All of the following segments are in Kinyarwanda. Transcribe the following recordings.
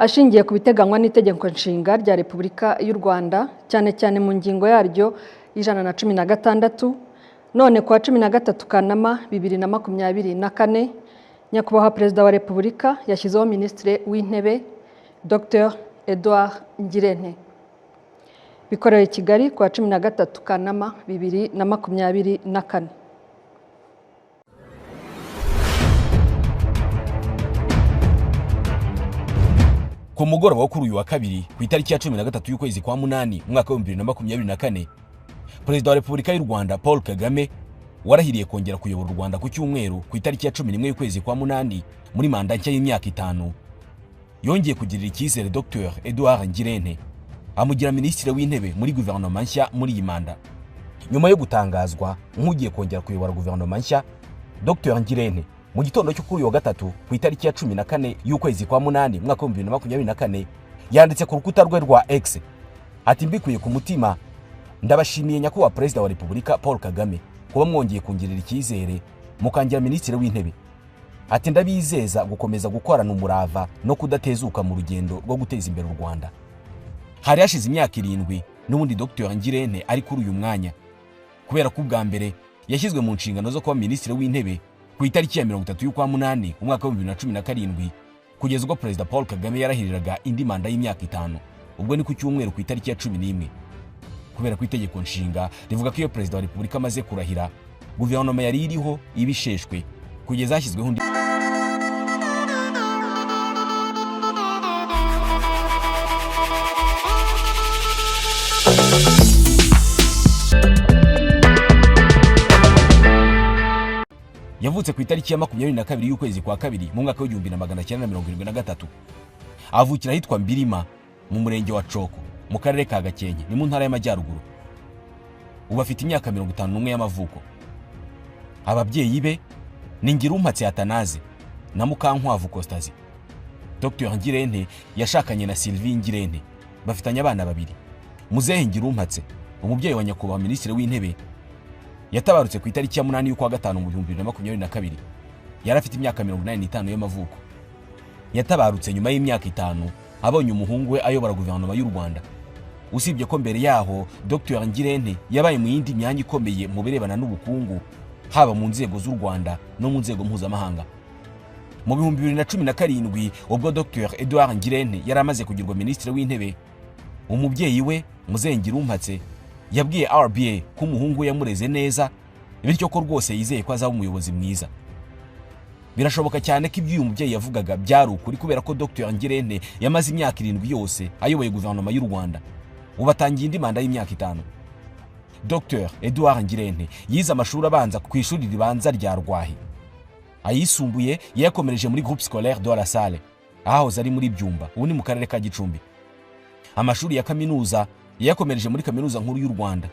ashingiye ku biteganywa n'itegeko nshinga rya Repubulika y'u Rwanda cyane cyane mu ngingo yaryo y'116 none kuwa 13 Kanama 2024 Nyakubahwa Perezida wa Repubulika yashyizeho Minisitiri w'Intebe Dr Edouard Ngirente bikorewe i Kigali kuwa 13 Kanama 2024. Ku mugoroba wo kuri uyu wa kabiri ku itariki ya 13 y'ukwezi kwa munani mwaka wa 2024 Perezida wa Repubulika y'u Rwanda Paul Kagame warahiriye kongera kuyobora u Rwanda ku cyumweru ku itariki ya 11 y'ukwezi kwa munani muri manda nshya y'imyaka 5 yongeye kugirira icyizere Dr Edouard Ngirente amugira Minisitiri w'Intebe muri guverinoma nshya muri iyi manda. Nyuma yo gutangazwa nk'ugiye kongera kuyobora guverinoma nshya, Dr Ngirente mu gitondo cyo kuri uyu wa gatatu ku itariki ya 14 y'ukwezi kwa munani mwaka wa 2024 yanditse ku rukuta rwe rwa X ati mbikuye ku mutima ndabashimiye Nyakubahwa Perezida wa Repubulika Paul Kagame kuba mwongeye kungirira icyizere mukangira Minisitiri w'Intebe. Ati ndabizeza gukomeza gukorana umurava no kudatezuka mu rugendo rwo guteza imbere u Rwanda. Hari hashize imyaka 7 n'ubundi Dr Ngirente ari kuri uyu mwanya kubera ko ubwa mbere yashyizwe mu nshingano zo kuba Minisitiri w'Intebe ku itariki ya 30 y'ukwa munani umwaka wa 2017 kugeza ubwo Perezida Paul Kagame yarahiriraga indi manda y'imyaka 5 ubwo ni ku cyumweru ku itariki ya 11 kubera ko itegeko nshinga rivuga ko iyo Perezida wa Repubulika amaze kurahira guverinoma yari iriho ibisheshwe kugeza hashyizweho undi. Yavutse ku itariki ya 22 y'ukwezi kwa kabiri mu mwaka wa 1973 avukira ahitwa Mbirima mu murenge wa Coko mu karere ka Gakenke ni mu ntara y'Amajyaruguru. Ubu afite imyaka 51 y'amavuko. Ababyeyi be ni Ngirumpatse Atanaze na Mukankwavu Costazi. Dr Ngirente yashakanye na Sylvie Ngirente bafitanye abana babiri. Muzehe Ngirumpatse umubyeyi wa Nyakubahwa Minisitiri w'Intebe yatabarutse ku itariki ya 8 y'ukwa gatanu mu 2022 yari afite imyaka 85 y'amavuko. Yatabarutse nyuma y'imyaka 5 abonye umuhungu we ayobora guverinoma y'u Rwanda. Usibye ko mbere yaho Dr Ngirente yabaye mu yindi myanya ikomeye mu birebana n'ubukungu haba mu nzego z'u Rwanda no mu nzego mpuzamahanga. Mu 2017 ubwo Dr Edouard Ngirente yari amaze kugirwa Minisitiri w'Intebe, umubyeyi we Muzehe Ngirumpatse yabwiye RBA ko umuhungu yamureze neza bityo ko rwose yizeye ko azaba umuyobozi mwiza. Birashoboka cyane ko ibyo uyu mubyeyi yavugaga byari ukuri kubera ko Dr Ngirente yamaze imyaka 7 yose ayoboye guverinoma y'u Rwanda. Ubatangiye indi manda y'imyaka 5. Dr Edouard Ngirente yize amashuri abanza ku ishuri ribanza rya Rwahi. Ayisumbuye yakomereje muri Groupe Scolaire de la Salle ahahoze ari muri Byumba ubu ni mu karere ka Gicumbi. Amashuri ya kaminuza yakomereje muri Kaminuza Nkuru y'u Rwanda.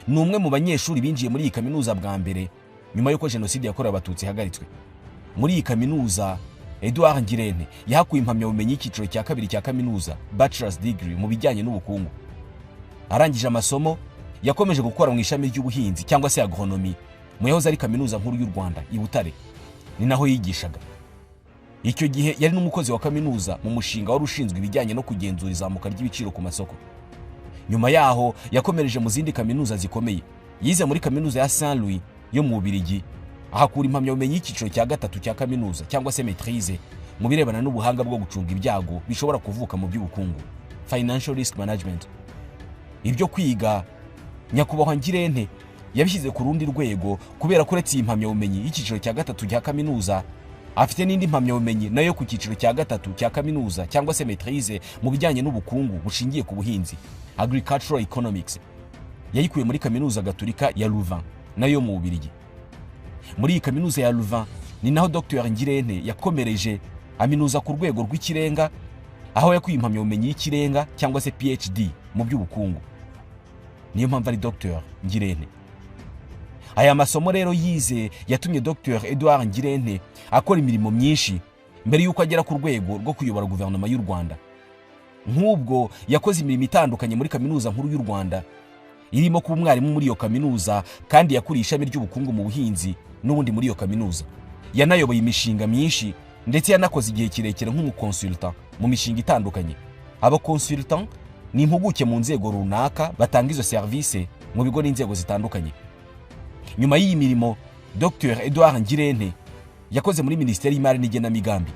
Ni umwe mu banyeshuri binjiye muri iyi kaminuza bwa mbere nyuma y'uko Jenoside yakorewe Abatutsi hagaritswe. Muri iyi kaminuza Edouard Ngirente yahakuye impamyabumenyi y'ikiciro cya kabiri cya kaminuza Bachelor's Degree mu bijyanye n'ubukungu. Arangije amasomo yakomeje gukora mu ishami ry'ubuhinzi cyangwa se agronomy mu yahoze ari Kaminuza Nkuru y'u Rwanda i Butare. Ni naho yigishaga. Icyo gihe yari n'umukozi wa kaminuza mu mushinga wari ushinzwe ibijyanye no kugenzura izamuka ry'ibiciro ku masoko. Nyuma yaho yakomereje mu zindi kaminuza zikomeye. Yize muri Kaminuza ya Saint Louis yo mu Bubiligi ahakura impamyabumenyi y'ikiciro cya gatatu cya kaminuza cyangwa se maîtrise mu birebana n'ubuhanga bwo gucunga ibyago bishobora kuvuka mu by'ubukungu, Financial Risk Management. Ibyo kwiga Nyakubahwa Ngirente yabishyize ku rundi rwego kubera ko uretse iyi impamyabumenyi y'ikiciro cya gatatu cya kaminuza afite n'indi impamyabumenyi nayo ku kiciro cya gatatu cya kaminuza cyangwa se maîtrise mu bijyanye n'ubukungu bushingiye ku buhinzi, Agricultural Economics. Yayikuye muri Kaminuza Gatolika ya Louvain nayo mu Bubiligi. Muri iyi kaminuza ya Louvain ni naho Dr Ngirente yakomereje aminuza ku rwego rw'ikirenga aho yakuye impamyabumenyi y'ikirenga cyangwa se PhD mu by'ubukungu. Niyo mpamvu ari Dr Ngirente. Aya masomo rero yize yatumye Dr Edouard Ngirente akora imirimo myinshi mbere y'uko agera ku rwego rwo kuyobora guverinoma y'u Rwanda. Nk'ubwo yakoze imirimo itandukanye muri Kaminuza Nkuru y'u Rwanda irimo kuba umwarimu muri iyo kaminuza kandi yakuriye ishami ry'ubukungu mu buhinzi n'ubundi muri iyo kaminuza. Yanayoboye imishinga myinshi ndetse yanakoze igihe kirekire nk'umukonsultant mu mishinga itandukanye. Abakonsultant ni impuguke mu nzego runaka batanga izo service mu bigo n'inzego zitandukanye. Nyuma y'iyi mirimo, Dr Edouard Ngirente yakoze muri Minisiteri y'Imari n'Igenamigambi.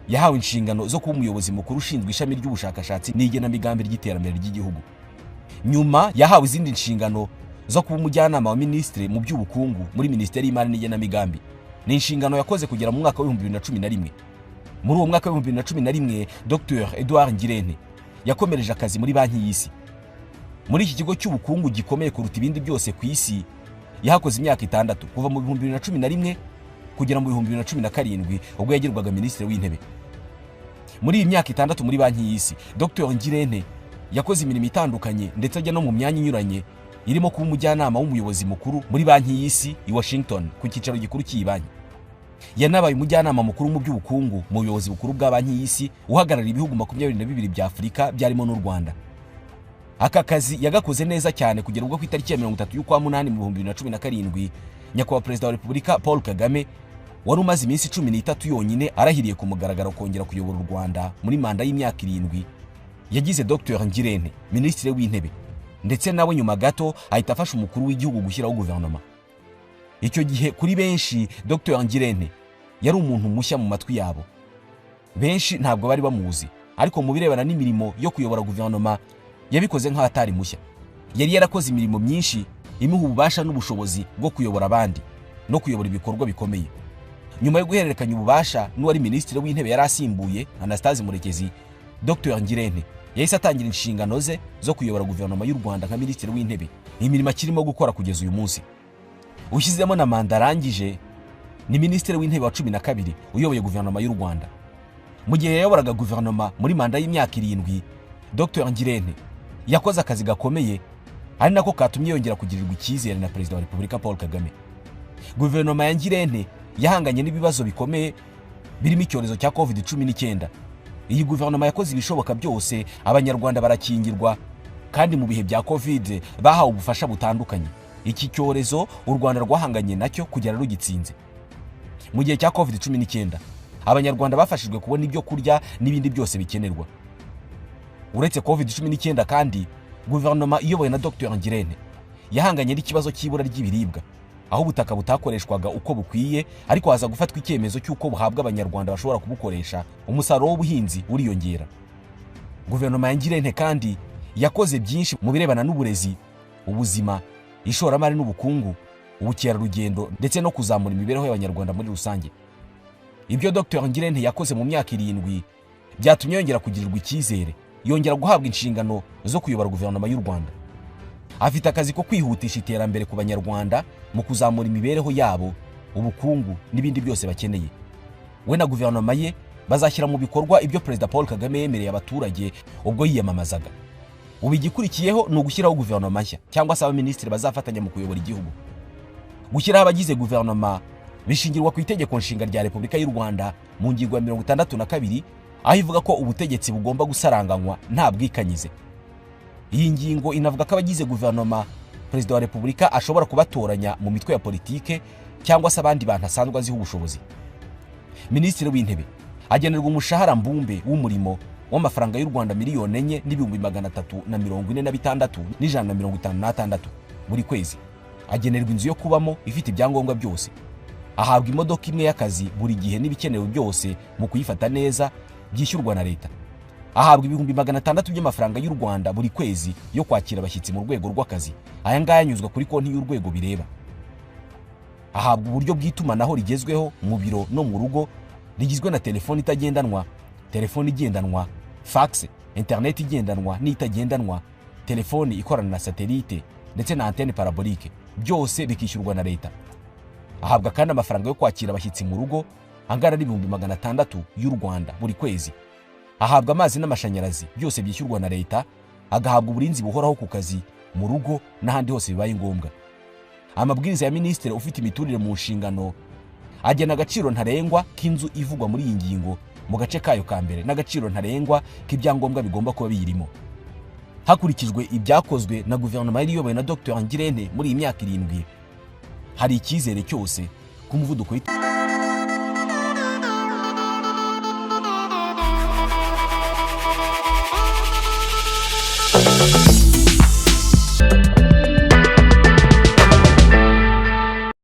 Yahawe inshingano zo kuba umuyobozi mukuru ushinzwe ishami ry'ubushakashatsi n'igenamigambi ry'iterambere ry'igihugu. Nyuma yahawe izindi nshingano zo kuba umujyanama wa minisitiri mu by'ubukungu muri Minisiteri y'Imari n'Igenamigambi. Ni inshingano yakoze kugera mu mwaka wa 2011. Muri uwo mwaka wa 2011, Dr Edouard Ngirente yakomereje akazi muri Banki y'Isi. Muri iki kigo cy'ubukungu gikomeye kuruta ibindi byose ku isi, yahakoze imyaka 6 kuva mu 2011 kugera mu 2017 ubwo yagirwaga minisitiri w'intebe. Muri iyi myaka 6 muri Banki y'Isi, Dr Ngirente yakoze imirimo itandukanye ndetse ajya no mu myanya inyuranye, irimo kuba umujyanama w'umuyobozi mukuru muri Banki y'Isi i Washington ku cyicaro gikuru cy'iyi banki. Yanabaye umujyanama mukuru mu by'ubukungu mu buyobozi bukuru bwa Banki y'Isi uhagarariye ibihugu 22 bya Afurika byarimo n'u Rwanda. Aka kazi yagakoze neza cyane kugera ubwo ku itariki ya 30 y'ukwa munani mu 2017 nyakubahwa Perezida wa Repubulika Paul Kagame wari umaze iminsi 13 yonyine arahiriye ku mugaragaro kongera kuyobora u Rwanda muri manda y'imyaka 7, yagize Dr Ngirente minisitiri w'intebe, ndetse nawe nyuma gato ahita afasha umukuru w'igihugu gushyiraho guverinoma. Icyo gihe kuri benshi Dr Ngirente yari umuntu mushya mu matwi yabo. Benshi ntabwo bari bamuzi, ariko mu birebana n'imirimo yo kuyobora guverinoma yabikoze nk'atari mushya. Yari yarakoze imirimo myinshi imuha ububasha n'ubushobozi bwo kuyobora abandi no kuyobora ibikorwa bikomeye. Nyuma yo guhererekanya ububasha n'uwari minisitiri w'intebe yari asimbuye Anastase Murekezi, Dr Ngirente yahise atangira inshingano ze zo kuyobora guverinoma y'u Rwanda nka minisitiri w'intebe. Imirimo akirimo gukora kugeza uyu munsi, ushyizemo na manda arangije, ni minisitiri w'intebe wa 12 uyoboye guverinoma y'u Rwanda. Mu gihe yayoboraga guverinoma muri manda y'imyaka 7, Dr Ngirente yakoze akazi gakomeye, ari nako katumye yongera kugirirwa icyizere na Perezida wa Repubulika Paul Kagame. Guverinoma ya Ngirente yahanganye n'ibibazo bikomeye birimo icyorezo cya COVID-19. Iyi guverinoma yakoze ibishoboka byose, abanyarwanda barakingirwa, kandi mu bihe bya COVID bahawe ubufasha butandukanye. Iki cyorezo u Rwanda rwahanganye nacyo kugera rugitsinze. Mu gihe cya COVID-19 abanyarwanda bafashijwe kubona ibyo kurya n'ibindi byose bikenerwa. Uretse COVID-19 kandi guverinoma iyobowe na Dr Ngirente yahanganye n'ikibazo cy'ibura ry'ibiribwa, aho ubutaka butakoreshwaga uko bukwiye, ariko haza gufatwa icyemezo cy'uko buhabwa abanyarwanda bashobora kubukoresha, umusaruro w'ubuhinzi uriyongera. Guverinoma ya Ngirente kandi yakoze byinshi mu birebana n'uburezi, ubuzima, ishoramari n'ubukungu, ubukerarugendo ndetse no kuzamura imibereho y'abanyarwanda muri rusange. Ibyo Dr Ngirente yakoze mu myaka 7 byatumye yongera kugirirwa icyizere, yongera guhabwa inshingano zo kuyobora guverinoma y'u Rwanda. Afite akazi ko kwihutisha iterambere ku banyarwanda mu kuzamura imibereho yabo, ubukungu n'ibindi byose bakeneye. We na guverinoma ye bazashyira mu bikorwa ibyo Perezida Paul Kagame yemereye abaturage ubwo yiyamamazaga. Ubu igikurikiyeho ni ugushyiraho guverinoma nshya cyangwa se abaminisitiri bazafatanya mu kuyobora igihugu. Gushyiraho abagize guverinoma bishingirwa ku itegeko nshinga rya Repubulika y'u Rwanda mu ngingo ya 62, aho ivuga ko ubutegetsi bugomba gusaranganywa nta bwikanyize. Iyi ngingo inavuga ko abagize guverinoma Perezida wa Repubulika ashobora kubatoranya mu mitwe ya politike cyangwa se abandi bantu asanzwe aziho ubushobozi. Minisitiri w'intebe agenerwa umushahara mbumbe w'umurimo w'amafaranga y'u Rwanda miliyoni 4,346,156 buri kwezi. Agenerwa inzu yo kubamo ifite ibyangombwa byose. Ahabwa imodoka imwe y'akazi buri gihe n'ibikenewe byose mu kuyifata neza byishyurwa na leta. Ahabwa 600 by'amafaranga y'u Rwanda buri kwezi yo kwakira abashyitsi mu rwego rw'akazi. Aya ngaya anyuzwa kuri konti y'urwego bireba. Ahabwa uburyo bw'itumanaho rigezweho mu biro no mu rugo, rigizwe na telefoni itagendanwa, telefoni igendanwa, fax, internet igendanwa n'itagendanwa, telefoni ikorana na satellite ndetse na antenne parabolique, byose bikishyurwa na leta. Ahabwa kandi amafaranga yo kwakira abashyitsi mu rugo angana n'600 y'u Rwanda buri kwezi. Ahabwa amazi n'amashanyarazi, byose byishyurwa na leta. Agahabwa uburinzi buhoraho ku kazi, mu rugo n'ahandi hose bibaye ngombwa. Amabwiriza ya minisitiri ufite imiturire mu nshingano agena agaciro ntarengwa k'inzu ivugwa muri iyi ngingo mu gace kayo ka mbere n'agaciro ntarengwa k'ibyangombwa bigomba kuba biyirimo. Hakurikijwe ibyakozwe na guverinoma iyobowe na Dr Ngirente muri iyi myaka 7, hari icyizere cyose ku muvuduko